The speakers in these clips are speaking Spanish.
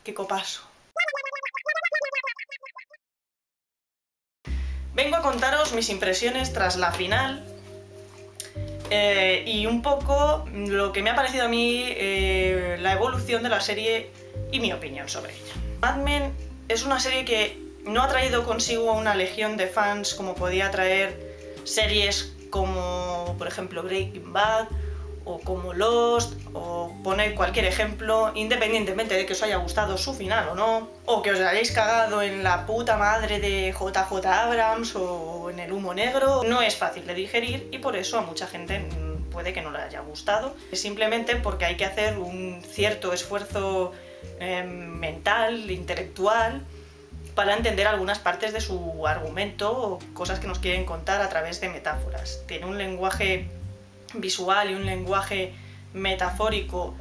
qué copazo. Vengo a contaros mis impresiones tras la final y un poco lo que me ha parecido a mí la evolución de la serie y mi opinión sobre ella. Mad Men es una serie que no ha traído consigo una legión de fans como podía traer series como, por ejemplo, Breaking Bad o como Lost, o poner cualquier ejemplo, independientemente de que os haya gustado su final o no, o que os hayáis cagado en la puta madre de JJ Abrams o en el humo negro. No es fácil de digerir y por eso a mucha gente puede que no le haya gustado, simplemente porque hay que hacer un cierto esfuerzo mental, intelectual, para entender algunas partes de su argumento o cosas que nos quieren contar a través de metáforas. Tiene un lenguaje visual y un lenguaje metafórico,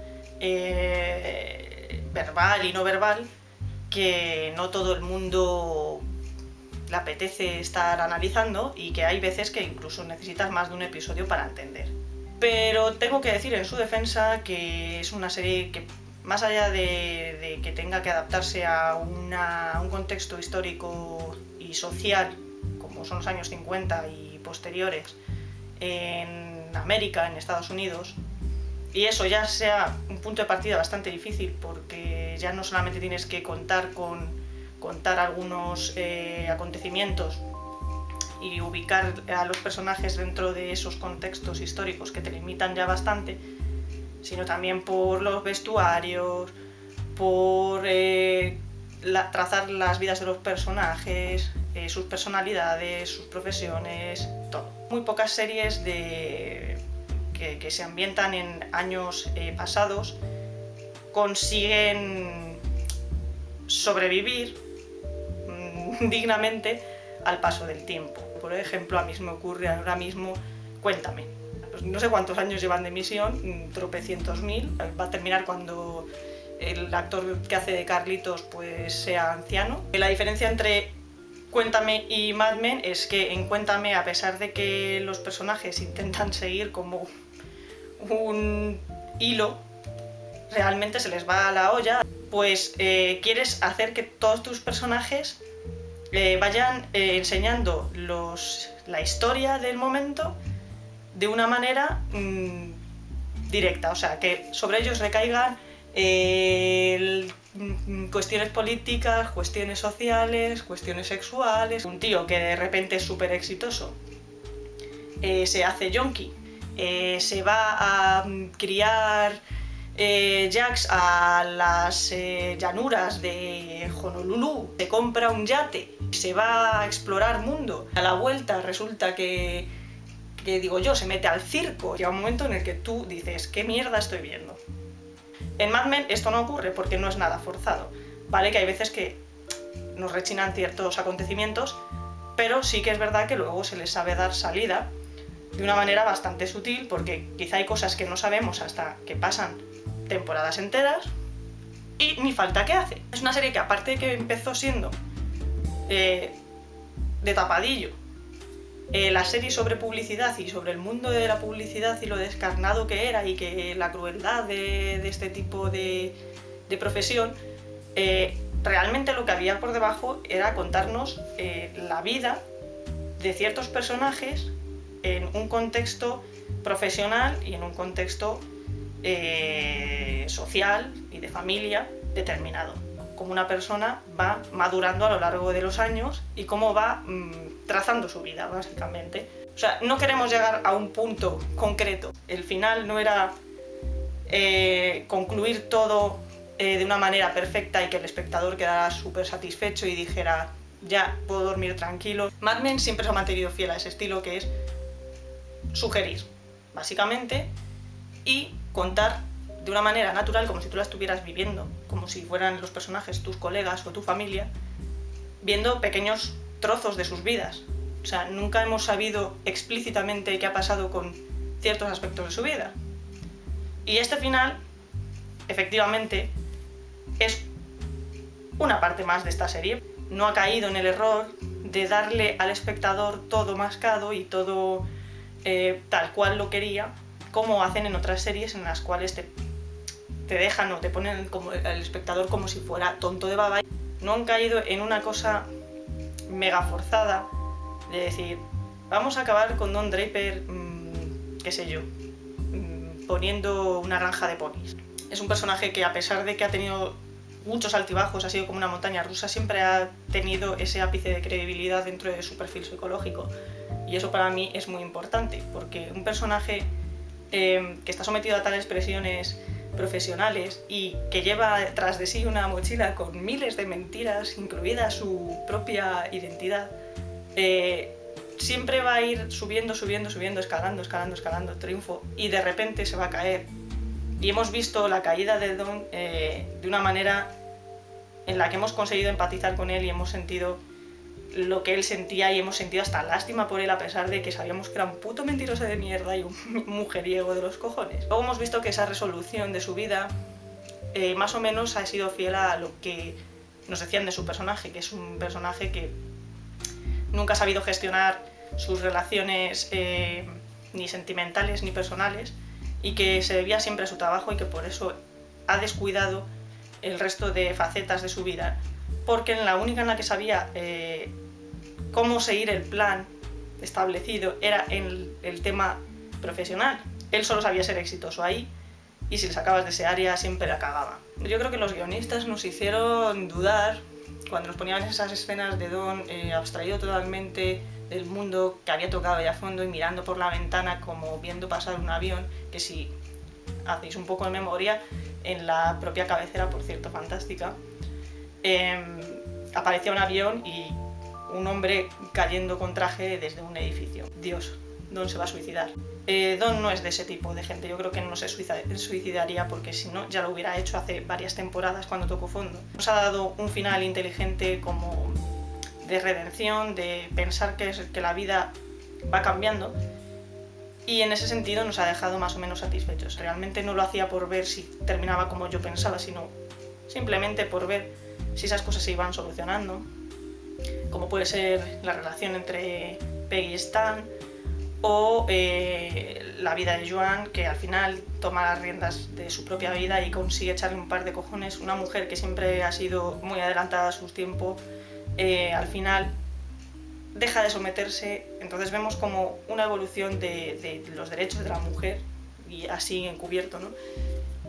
verbal y no verbal, que no todo el mundo le apetece estar analizando y que hay veces que incluso necesitas más de un episodio para entender. Pero tengo que decir en su defensa que es una serie que, más allá de que tenga que adaptarse a un contexto histórico y social, como son los años 50 y posteriores, en América, en Estados Unidos, y eso ya sea un punto de partida bastante difícil porque ya no solamente tienes que contar algunos acontecimientos y ubicar a los personajes dentro de esos contextos históricos que te limitan ya bastante, sino también por los vestuarios, por trazar las vidas de los personajes, sus personalidades, sus profesiones, todo. Muy pocas series que se ambientan en años pasados consiguen sobrevivir dignamente al paso del tiempo. Por ejemplo, a mí se me ocurre ahora mismo Cuéntame. No sé cuántos años llevan de emisión, tropecientos mil, va a terminar cuando el actor que hace de Carlitos pues sea anciano. La diferencia entre Cuéntame y Mad Men es que en Cuéntame, a pesar de que los personajes intentan seguir como un hilo, realmente se les va a la olla, pues quieres hacer que todos tus personajes vayan enseñando la historia del momento de una manera directa, o sea, que sobre ellos recaigan cuestiones políticas, cuestiones sociales, cuestiones sexuales. Un tío que de repente es súper exitoso, se hace yonki, se va a criar Jax a las llanuras de Honolulu, se compra un yate, se va a explorar mundo. A la vuelta resulta que digo yo, se mete al circo. Llega un momento en el que tú dices, ¿qué mierda estoy viendo? En Mad Men esto no ocurre porque no es nada forzado. Vale que hay veces que nos rechinan ciertos acontecimientos, pero sí que es verdad que luego se les sabe dar salida de una manera bastante sutil, porque quizá hay cosas que no sabemos hasta que pasan temporadas enteras y ni falta que hace. Es una serie que, aparte de que empezó siendo de tapadillo, la serie sobre publicidad y sobre el mundo de la publicidad y lo descarnado que era y que la crueldad de este tipo de profesión, realmente lo que había por debajo era contarnos la vida de ciertos personajes en un contexto profesional y en un contexto social y de familia determinado. Cómo una persona va madurando a lo largo de los años y cómo va trazando su vida, básicamente. O sea, no queremos llegar a un punto concreto. El final no era concluir todo de una manera perfecta y que el espectador quedara súper satisfecho y dijera, ya puedo dormir tranquilo. Mad Men siempre se ha mantenido fiel a ese estilo, que es sugerir, básicamente, y contar de una manera natural, como si tú la estuvieras viviendo, como si fueran los personajes tus colegas o tu familia, viendo pequeños trozos de sus vidas. O sea, nunca hemos sabido explícitamente qué ha pasado con ciertos aspectos de su vida. Y este final, efectivamente, es una parte más de esta serie. No ha caído en el error de darle al espectador todo mascado y todo tal cual lo quería, como hacen en otras series en las cuales te te dejan o te ponen como el espectador como si fuera tonto de baba. No han caído en una cosa mega forzada de decir, vamos a acabar con Don Draper, qué sé yo, poniendo una granja de ponis. Es un personaje que, a pesar de que ha tenido muchos altibajos, ha sido como una montaña rusa, siempre ha tenido ese ápice de credibilidad dentro de su perfil psicológico. Y eso para mí es muy importante, porque un personaje que está sometido a tales presiones profesionales y que lleva tras de sí una mochila con miles de mentiras, incluida su propia identidad, siempre va a ir subiendo, escalando, triunfo, y de repente se va a caer. Y hemos visto la caída de Don de una manera en la que hemos conseguido empatizar con él y hemos sentido lo que él sentía y hemos sentido hasta lástima por él, a pesar de que sabíamos que era un puto mentiroso de mierda y un mujeriego de los cojones. Luego hemos visto que esa resolución de su vida más o menos ha sido fiel a lo que nos decían de su personaje, que es un personaje que nunca ha sabido gestionar sus relaciones ni sentimentales ni personales, y que se debía siempre a su trabajo y que por eso ha descuidado el resto de facetas de su vida, porque en la única en la que sabía cómo seguir el plan establecido era en el tema profesional. Él solo sabía ser exitoso ahí, y si le sacabas de ese área siempre la cagaba. Yo creo que los guionistas nos hicieron dudar cuando nos ponían esas escenas de Don abstraído totalmente del mundo que había tocado ya a fondo y mirando por la ventana como viendo pasar un avión, que si hacéis un poco de memoria, en la propia cabecera, por cierto, fantástica, aparecía un avión y un hombre cayendo con traje desde un edificio. Dios, Don se va a suicidar. Don no es de ese tipo de gente, yo creo que no se suicidaría, porque si no ya lo hubiera hecho hace varias temporadas cuando tocó fondo. Nos ha dado un final inteligente, como de redención, de pensar que la vida va cambiando, y en ese sentido nos ha dejado más o menos satisfechos. Realmente no lo hacía por ver si terminaba como yo pensaba, sino simplemente por ver si esas cosas se iban solucionando, como puede ser la relación entre Peggy y Stan, o la vida de Joan, que al final toma las riendas de su propia vida y consigue echarle un par de cojones. Una mujer que siempre ha sido muy adelantada a sus tiempos, al final deja de someterse. Entonces vemos como una evolución de los derechos de la mujer, y así encubierto, ¿no?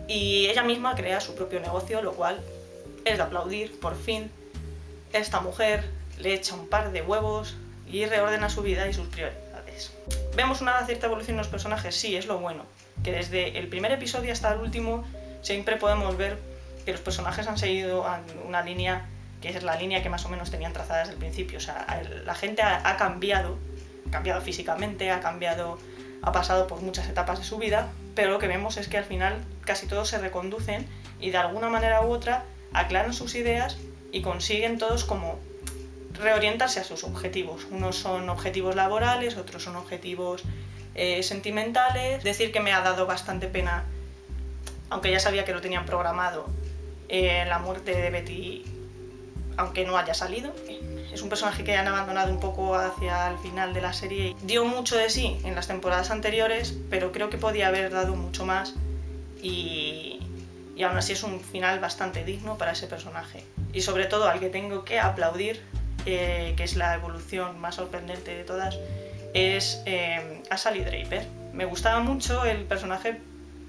Y ella misma crea su propio negocio, lo cual es de aplaudir. Por fin esta mujer le echa un par de huevos y reordena su vida y sus prioridades. ¿Vemos una cierta evolución en los personajes? Sí, es lo bueno, que desde el primer episodio hasta el último siempre podemos ver que los personajes han seguido una línea que es la línea que más o menos tenían trazada desde el principio. O sea, la gente ha cambiado físicamente, ha pasado por muchas etapas de su vida, pero lo que vemos es que al final casi todos se reconducen y de alguna manera u otra aclaran sus ideas y consiguen todos como reorientarse a sus objetivos. Unos son objetivos laborales, otros son objetivos sentimentales. Decir que me ha dado bastante pena, aunque ya sabía que lo tenían programado, la muerte de Betty, aunque no haya salido. Es un personaje que han abandonado un poco hacia el final de la serie. Dio mucho de sí en las temporadas anteriores, pero creo que podía haber dado mucho más, y aún así es un final bastante digno para ese personaje. Y sobre todo al que tengo que aplaudir, que es la evolución más sorprendente de todas, es a Sally Draper. Me gustaba mucho el personaje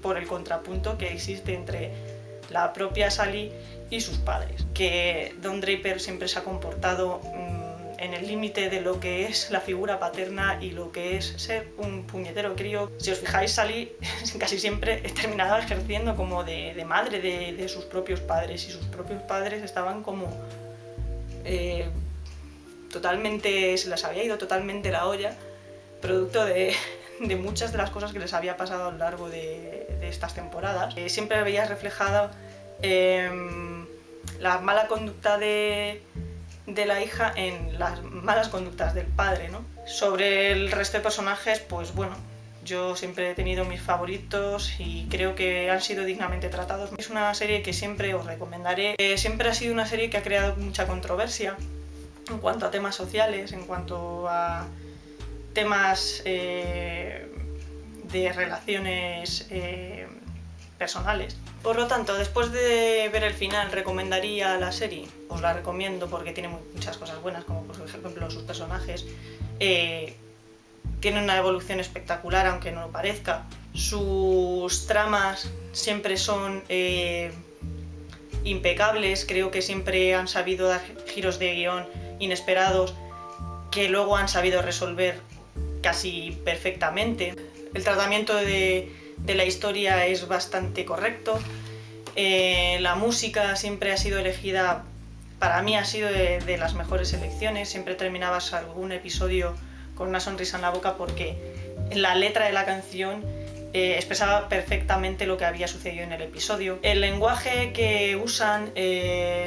por el contrapunto que existe entre la propia Sally y sus padres, que Don Draper siempre se ha comportado en el límite de lo que es la figura paterna y lo que es ser un puñetero crío. Si os fijáis, Sally casi siempre terminaba ejerciendo como de madre de sus propios padres, y sus propios padres estaban como totalmente, se les había ido totalmente la olla, producto de muchas de las cosas que les había pasado a lo largo de estas temporadas. Siempre veías reflejada la mala conducta de la hija en las malas conductas del padre, ¿no? Sobre el resto de personajes, pues bueno, yo siempre he tenido mis favoritos y creo que han sido dignamente tratados. Es una serie que siempre os recomendaré. Siempre ha sido una serie que ha creado mucha controversia en cuanto a temas sociales, en cuanto a temas de relaciones personales. Por lo tanto, después de ver el final, ¿recomendaría la serie? Os la recomiendo porque tiene muchas cosas buenas, como por ejemplo sus personajes. Tienen una evolución espectacular, aunque no lo parezca. Sus tramas siempre son impecables, creo que siempre han sabido dar giros de guión inesperados que luego han sabido resolver casi perfectamente. El tratamiento de la historia es bastante correcto. La música siempre ha sido elegida, para mí ha sido de las mejores elecciones. Siempre terminabas algún episodio con una sonrisa en la boca porque la letra de la canción expresaba perfectamente lo que había sucedido en el episodio. El lenguaje que usan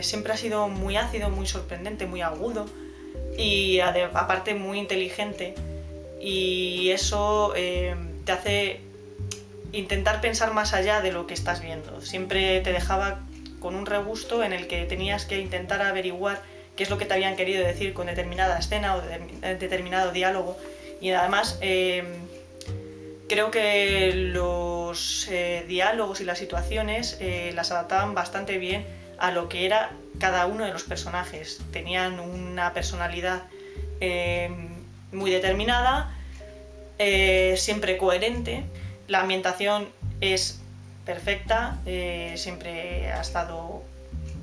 siempre ha sido muy ácido, muy sorprendente, muy agudo y aparte muy inteligente, y eso te hace intentar pensar más allá de lo que estás viendo. Siempre te dejaba con un regusto en el que tenías que intentar averiguar qué es lo que te habían querido decir con determinada escena o determinado diálogo, y además creo que los diálogos y las situaciones las adaptaban bastante bien a lo que era cada uno de los personajes. Tenían una personalidad muy determinada, siempre coherente. La ambientación es perfecta, siempre ha estado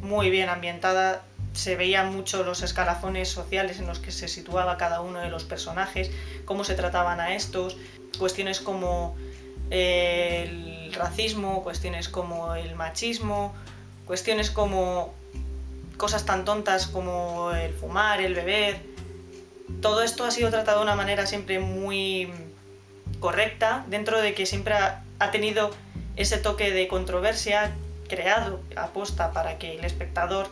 muy bien ambientada. Se veían mucho los escalafones sociales en los que se situaba cada uno de los personajes, cómo se trataban a estos, cuestiones como el racismo, cuestiones como el machismo, cuestiones como cosas tan tontas como el fumar, el beber. Todo esto ha sido tratado de una manera siempre muy correcta, dentro de que siempre ha tenido ese toque de controversia creado aposta para que el espectador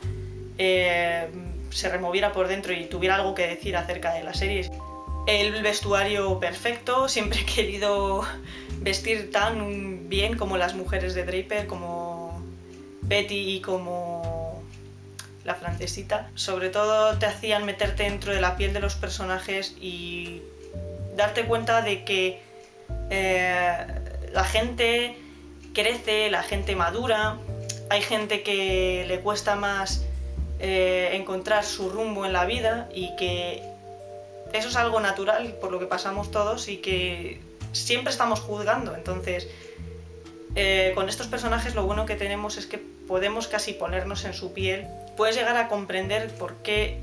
se removiera por dentro y tuviera algo que decir acerca de la serie. El vestuario perfecto, siempre he querido vestir tan bien como las mujeres de Draper, como Betty y como la francesita. Sobre todo te hacían meterte dentro de la piel de los personajes y darte cuenta de que la gente crece, la gente madura, hay gente que le cuesta más encontrar su rumbo en la vida, y que eso es algo natural por lo que pasamos todos y que siempre estamos juzgando. Entonces con estos personajes lo bueno que tenemos es que podemos casi ponernos en su piel. Puedes llegar a comprender por qué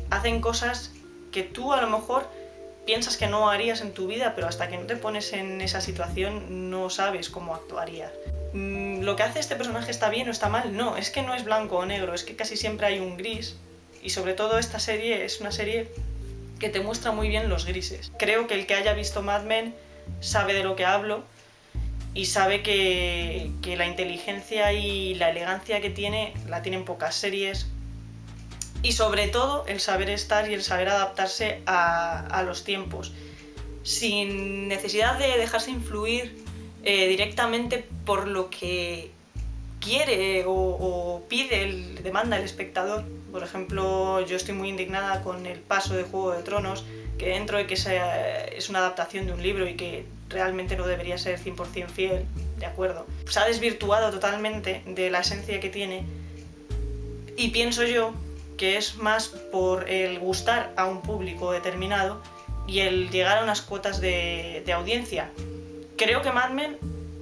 hacen cosas que tú a lo mejor piensas que no harías en tu vida, pero hasta que no te pones en esa situación no sabes cómo actuarías. ¿Lo que hace este personaje está bien o está mal? No, es que no es blanco o negro, es que casi siempre hay un gris, y sobre todo esta serie es una serie que te muestra muy bien los grises. Creo que el que haya visto Mad Men sabe de lo que hablo y sabe que la inteligencia y la elegancia que tiene la tienen pocas series, y sobre todo el saber estar y el saber adaptarse a los tiempos, sin necesidad de dejarse influir directamente por lo que quiere o pide, demanda el espectador. Por ejemplo, yo estoy muy indignada con el paso de Juego de Tronos, que dentro de que es una adaptación de un libro y que realmente no debería ser 100% fiel, de acuerdo, se ha desvirtuado totalmente de la esencia que tiene, y pienso yo que es más por el gustar a un público determinado y el llegar a unas cuotas de audiencia. Creo que Mad Men,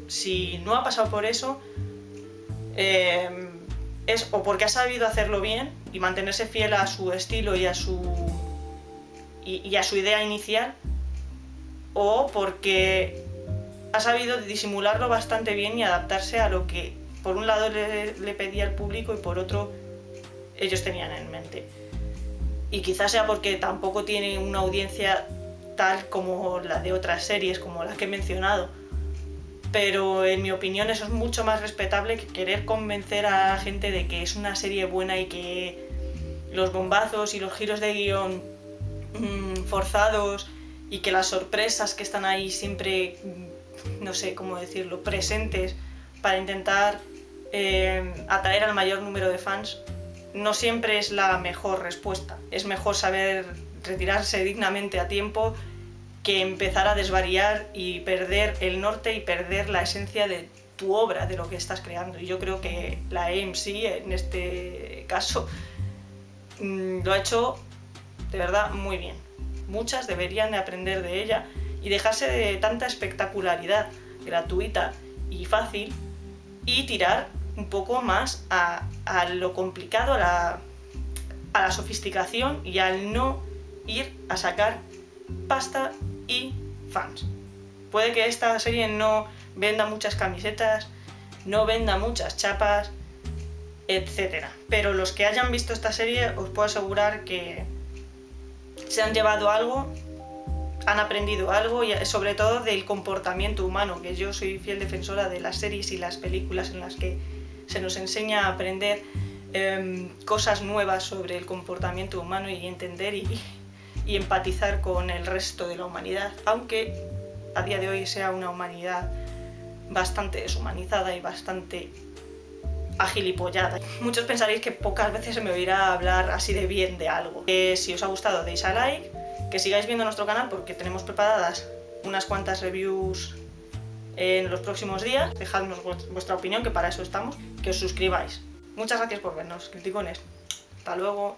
si no ha pasado por eso, es o porque ha sabido hacerlo bien y mantenerse fiel a su estilo y a su idea inicial, o porque ha sabido disimularlo bastante bien y adaptarse a lo que por un lado le pedía el público y por otro ellos tenían en mente. Y quizás sea porque tampoco tiene una audiencia tal como la de otras series, como las que he mencionado, pero en mi opinión eso es mucho más respetable que querer convencer a la gente de que es una serie buena y que los bombazos y los giros de guión forzados y que las sorpresas que están ahí siempre, no sé cómo decirlo, presentes para intentar atraer al mayor número de fans, no siempre es la mejor respuesta. Es mejor saber retirarse dignamente a tiempo que empezar a desvariar y perder el norte y perder la esencia de tu obra, de lo que estás creando. Y yo creo que la AMC en este caso lo ha hecho de verdad muy bien. Muchas deberían de aprender de ella y dejarse de tanta espectacularidad gratuita y fácil y tirar un poco más a lo complicado, a la sofisticación y al no ir a sacar pasta y fans. Puede que esta serie no venda muchas camisetas, no venda muchas chapas, etc. Pero los que hayan visto esta serie os puedo asegurar que se han llevado algo, han aprendido algo y sobre todo del comportamiento humano, que yo soy fiel defensora de las series y las películas en las que se nos enseña a aprender cosas nuevas sobre el comportamiento humano y entender y empatizar con el resto de la humanidad, aunque a día de hoy sea una humanidad bastante deshumanizada y bastante agilipollada. Muchos pensaréis que pocas veces se me oirá hablar así de bien de algo. Si os ha gustado, deis a like, que sigáis viendo nuestro canal porque tenemos preparadas unas cuantas reviews en los próximos días. Dejadnos vuestra opinión, que para eso estamos, que os suscribáis. Muchas gracias por vernos, criticones. Hasta luego.